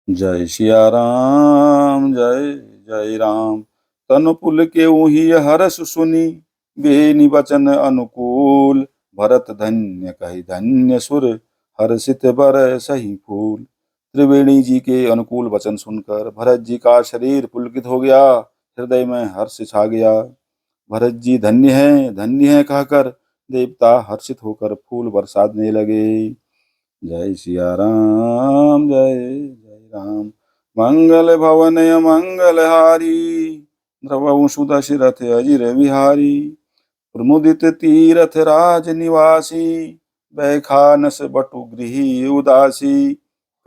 जय सिया राम जय जय राम। तन पुल के ऊही हरस सुनी, बेनि वचन अनुकूल। भरत धन्य कहि धन्य सुर, हर्षित बर सही फूल। त्रिवेणी जी के अनुकूल वचन सुनकर भरत जी का शरीर पुलकित हो गया, हृदय में हर्ष छा गया। भरत जी धन्य है कहकर देवता हर्षित होकर फूल बरसाने लगे। जय सिया राम जय जय राम। मंगल भवन मंगल हारी, द्रवंशु दशरथ अजिर विहारी। प्रमुदित तीरथ राज निवासी, बैखानस बटु गृही उदासी।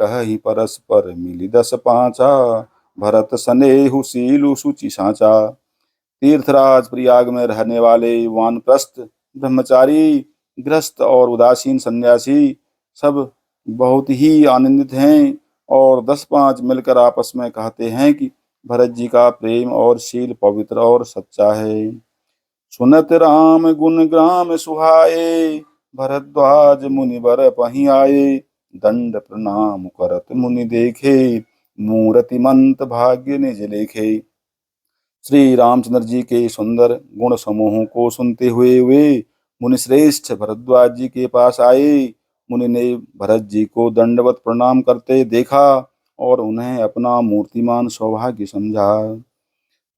कहि परस्पर मिली दस पांचा, भरत सनेहु सीलु सुचि साचा। तीर्थराज प्रयाग में रहने वाले वानप्रस्थ ब्रह्मचारी, गृहस्थ और उदासीन सन्यासी सब बहुत ही आनंदित हैं और 10-5 मिलकर आपस में कहते हैं कि भरत जी का प्रेम और शील पवित्र और सच्चा है। सुनत राम गुण ग्राम सुहाए, भरद्वाज मुनि बर पही आए। दंड प्रणाम करत मुनि देखे, मूरतिमंत भाग्य निज लेखे। श्री रामचंद्र जी के सुंदर गुण समूहों को सुनते हुए वे मुनिश्रेष्ठ भरद्वाज जी के पास आए। मुनि ने भरत जी को दंडवत प्रणाम करते देखा और उन्हें अपना मूर्तिमान सौभाग्य समझा।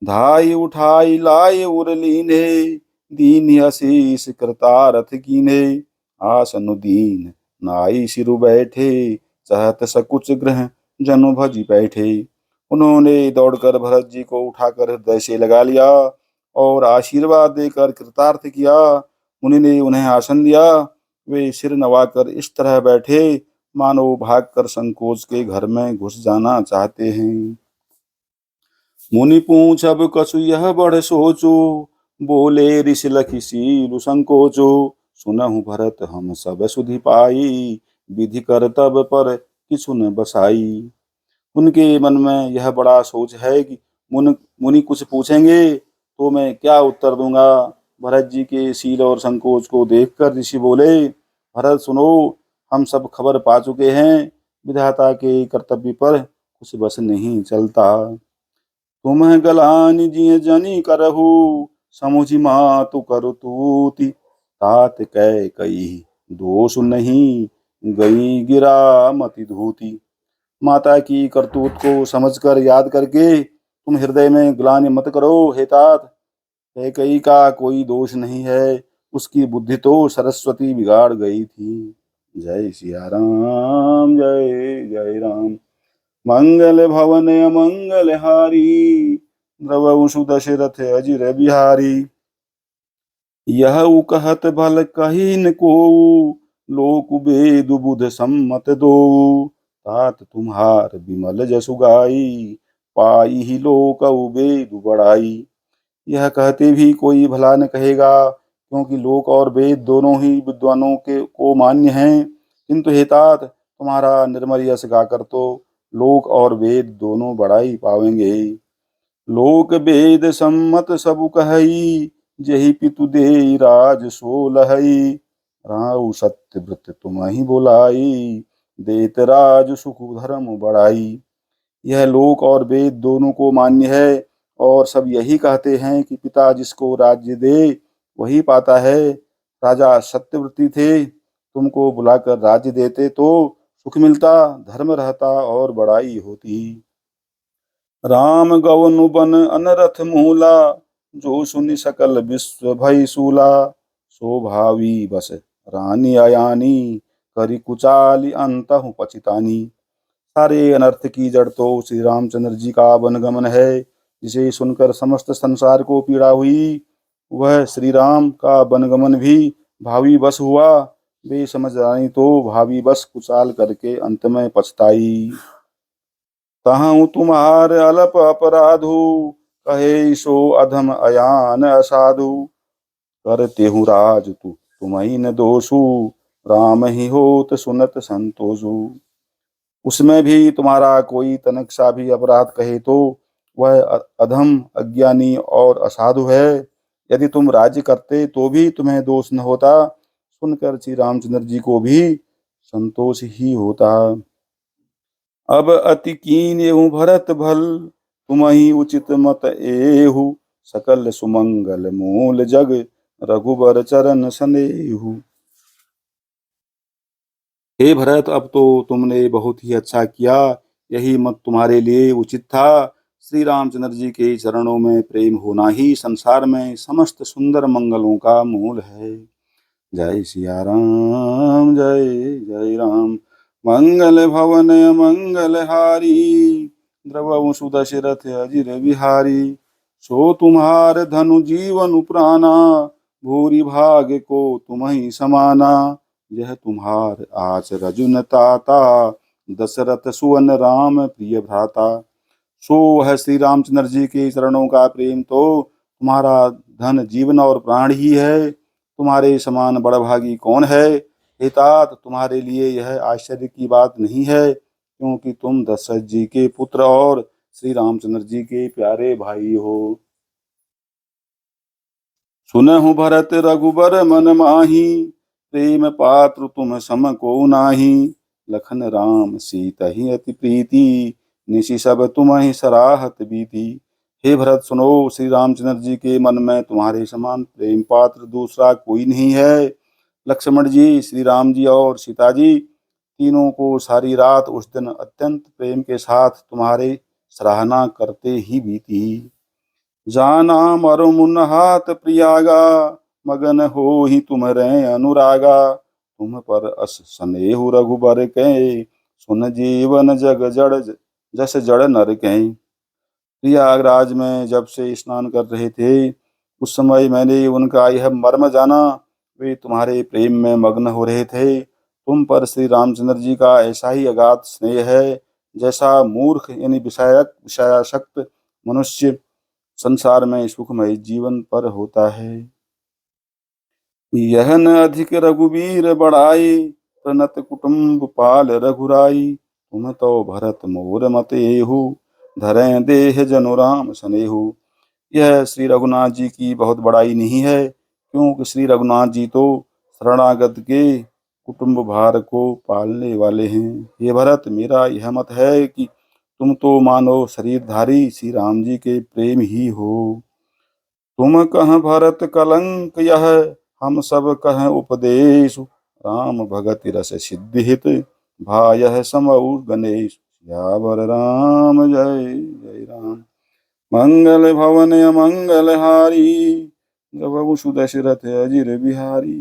धाई उठाई लाए उर लीने, दीन आशीष कृतारथ कीने। आसन दीन नाई सिरु बैठे, चाहत सकुच ग्रह जनु भज बैठे। उन्होंने दौड़कर भरत जी को उठाकर हृदय से लगा लिया और आशीर्वाद देकर कृतार्थ किया। मुनि ने उन्हें आसन दिया। वे सिर नवाकर इस तरह बैठे मानो भागकर संकोच के घर में घुस जाना चाहते हैं। मुनि पूछ अब कछु यह बड़ सोचो, बोले ऋषि लखि सीलु संकोचो। सुनहु भरत हम सब सुधि पाई, विधि कर तब पर किछु न बसाई। उनके मन में यह बड़ा सोच है कि मुनि कुछ पूछेंगे तो मैं क्या उत्तर दूंगा। भरत जी के शील और संकोच को देखकर ऋषि बोले, भरत सुनो, हम सब खबर पा चुके हैं। विधाता के कर्तव्य पर कुछ बस नहीं चलता। तुम्हें गलानि जिय जनि करहु, समुझि मातु करु तूति। तात कै कई दोष नहीं, गई गिरा मति धूति। माता की करतूत को समझकर याद करके तुम हृदय में ग्लानि मत करो हे तात। कैकई का कोई दोष नहीं है, उसकी बुद्धि तो सरस्वती बिगाड़ गई थी। जय सिया राम जय जय राम। मंगल भवन अमंगल हारी, द्रवंशु दशरथ अजिर बिहारी। यह कहत भल कही न को, लोक वेद बुध सम्मत दो। तात तुम्हार विमल जसु गाई, पाई ही लोक वेद बढ़ाई। यह कहते भी कोई भला न कहेगा, क्योंकि लोक और वेद दोनों ही विद्वानों के को मान्य हैं। किंतु हे तात, तुम्हारा निर्मल यश गाकर तो लोक और वेद दोनों बढ़ाई पावेंगे। लोक वेद सम्मत सबु कहई, जही पितु देई राज सो लहई। राउ सत्य व्रत तुम ही बुलाई, देत राज सुख धर्म बढ़ाई। यह लोक और वेद दोनों को मान्य है और सब यही कहते हैं कि पिता जिसको राज्य दे वही पाता है। राजा सत्यव्रती थे, तुमको बुलाकर राज्य देते तो सुख मिलता, धर्म रहता और बड़ाई होती। राम गवनु बन अनरथ मूला, जो सुनि सकल विश्व भय सूला। स्वभावी बस रानी अयानी, करी कुचाली अंतहु पचितानी। सारे अनर्थ की जड़ तो श्री रामचंद्र जी का वनगमन है, जिसे सुनकर समस्त संसार को पीड़ा हुई। वह श्री राम का वनगमन भी भावी बस हुआ। वे समझ रानी तो भावी बस कुचाल करके अंत में पछताई। तहु तुम्हार अलप अपराधु, कहे सो अधम अयान असाधु। करते हूँ राज तुम्हि न दोषु, राम ही होत सुनत संतोषु। उसमें भी तुम्हारा कोई तनक सा भी अपराध कहे तो वह अधम अज्ञानी और असाधु है। यदि तुम राज्य करते तो भी तुम्हें दोष न होता। सुनकर श्री रामचंद्र जी को भी संतोष ही होता। अब अति कीन एवं भरत भल, तुम्हि उचित मत एहु, सकल सुमंगल मूल जग, रघुबर चरण सनेहु। हे भरत, अब तो तुमने बहुत ही अच्छा किया, यही मत तुम्हारे लिए उचित था। श्री रामचंद्र जी के चरणों में प्रेम होना ही संसार में समस्त सुंदर मंगलों का मूल है। जय सिया राम, जय जय राम। मंगल भवन मंगल हारी, द्रवहु सुदशरथ अजिर बिहारी। सो तुम्हार धनु जीवन प्राणा, भूरि भाग को तुम्हि समाना। यह तुम्हार आच रजुन ताता, दशरथ सुवन राम प्रिय भ्राता। सो है श्री रामचंद्र जी के चरणों का प्रेम तो तुम्हारा धन जीवन और प्राण ही है। तुम्हारे समान बड़भागी कौन है। हे तात, तुम्हारे लिए यह आश्चर्य की बात नहीं है, क्योंकि तुम दशरथ जी के पुत्र और श्री रामचंद्र जी के प्यारे भाई हो। सुनहु भरत रघुबर मन माही, प्रेम पात्र तुम सम को नाही। लखन राम सीता ही अति प्रीति, निशि सब तुम्हि सराहत बीती। हे भरत, सुनो, श्री रामचंद्र जी के मन में तुम्हारे समान प्रेम पात्र दूसरा कोई नहीं है। लक्ष्मण जी, श्री राम जी और सीता जी तीनों को सारी रात उस दिन अत्यंत प्रेम के साथ तुम्हारे सराहना करते ही बीती। जाना मरु मुन हाथ प्रियागा, मगन हो ही तुम्हरे अनुरागा। तुम पर अस स्नेहु रघुबर कै, सुन जीवन जग जड़ जस जड़ नर कै। प्रयागराज में जब से स्नान कर रहे थे, उस समय मैंने उनका यह मर्म जाना। वे तुम्हारे प्रेम में मग्न हो रहे थे। तुम पर श्री रामचंद्र जी का ऐसा ही अगाध स्नेह है, जैसा मूर्ख यानी विषयासक्त मनुष्य संसार में सुखमय जीवन पर होता है। यह न अधिक रघुवीर बड़ाई, प्रणत कुटुम्ब पाल रघुराई। तुम तो भरत मोर मत एहु, धरें देह जनु राम सनेहु। यह श्री रघुनाथ जी की बहुत बड़ाई नहीं है, क्योंकि श्री रघुनाथ जी तो शरणागत के कुटुंब भार को पालने वाले हैं। ये भरत, मेरा यह मत है कि तुम तो मानो शरीरधारी श्री राम जी के प्रेम ही हो। तुम कह भरत कलंक यह, हम सब कह उपदेश। राम भगत रस सिद्धि हित, भायः समऊ गणेश। सियावर राम, जय जय राम। मंगल भवन मंगल हारी, गवउ सुदशरथ अजिर बिहारी।